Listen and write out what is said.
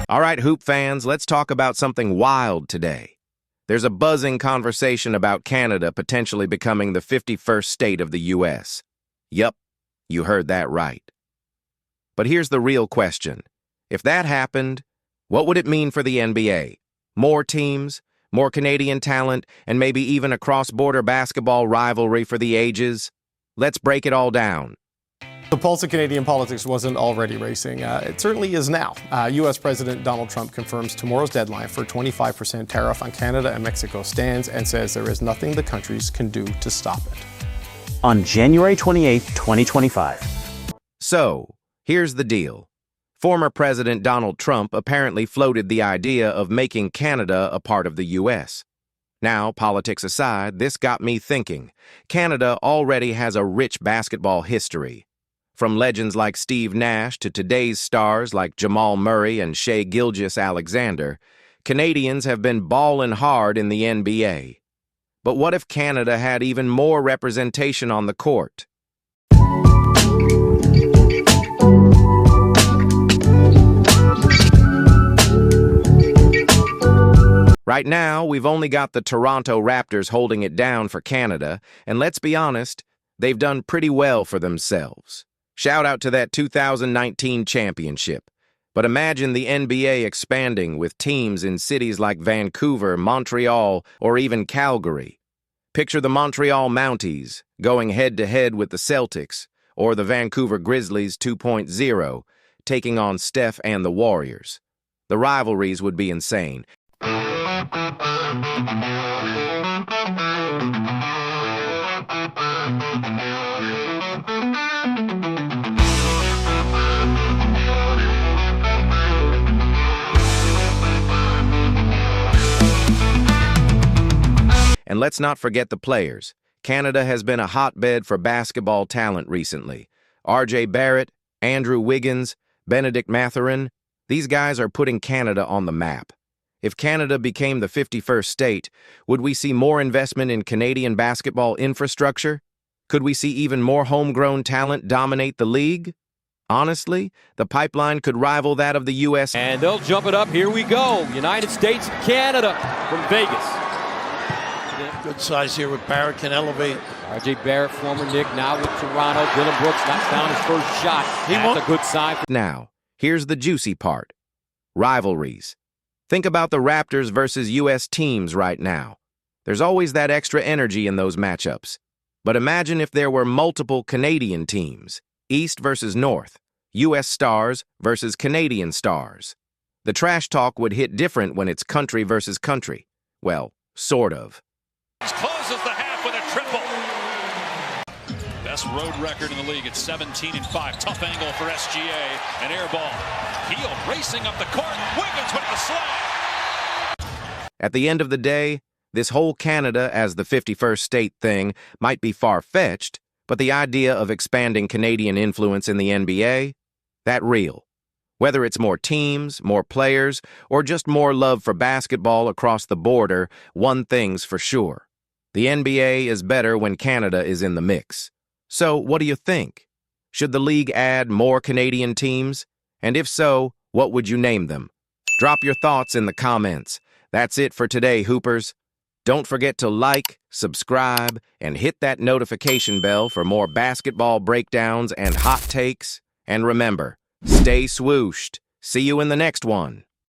All right, Hoop fans, let's talk about something wild today. There's a buzzing conversation about Canada potentially becoming the 51st state of the U.S. Yup, you heard that right. But here's the real question. If that happened, what would it mean for the NBA? More teams, more Canadian talent, and maybe even a cross-border basketball rivalry for the ages? Let's break it all down. The pulse of Canadian politics wasn't already racing. It certainly is now. U.S. President Donald Trump confirms tomorrow's deadline for a 25% tariff on Canada and Mexico stands and says there is nothing the countries can do to stop it. On January 28, 2025. So, here's the deal. Former President Donald Trump apparently floated the idea of making Canada a part of the U.S. Now, politics aside, this got me thinking. Canada already has a rich basketball history. From legends like Steve Nash to today's stars like Jamal Murray and Shai Gilgeous-Alexander, Canadians have been ballin' hard in the NBA. But what if Canada had even more representation on the court? Right now, we've only got the Toronto Raptors holding it down for Canada, and let's be honest, they've done pretty well for themselves. Shout out to that 2019 championship. But imagine the NBA expanding with teams in cities like Vancouver, Montreal, or even Calgary. Picture the Montreal Mounties going head-to-head with the Celtics, or the Vancouver Grizzlies 2.0, taking on Steph and the Warriors. The rivalries would be insane. And let's not forget the players. Canada has been a hotbed for basketball talent recently. R.J. Barrett, Andrew Wiggins, Benedict Mathurin, these guys are putting Canada on the map. If Canada became the 51st state, would we see more investment in Canadian basketball infrastructure? Could we see even more homegrown talent dominate the league? Honestly, the pipeline could rival that of the U.S. And they'll jump it up. Here we go. United States, Canada from Vegas. Good size here with Barrett, can elevate. R.J. Barrett, former Knick, now with Toronto. Dylan Brooks knocks down his first shot. That's a good sign. Now, here's the juicy part. Rivalries. Think about the Raptors versus U.S. teams right now. There's always that extra energy in those matchups. But imagine if there were multiple Canadian teams, East versus North, U.S. stars versus Canadian stars. The trash talk would hit different when it's country versus country. Well, sort of. Closes the half with a triple. Best road record in the league at 17-5. Tough angle for SGA. An air ball. Heel racing up the court. Wiggins with the slam. At the end of the day, this whole Canada as the 51st state thing might be far-fetched, but the idea of expanding Canadian influence in the NBA, that real. Whether it's more teams, more players, or just more love for basketball across the border, one thing's for sure. The NBA is better when Canada is in the mix. So, what do you think? Should the league add more Canadian teams? And if so, what would you name them? Drop your thoughts in the comments. That's it for today, Hoopers. Don't forget to like, subscribe, and hit that notification bell for more basketball breakdowns and hot takes. And remember, stay swooshed. See you in the next one.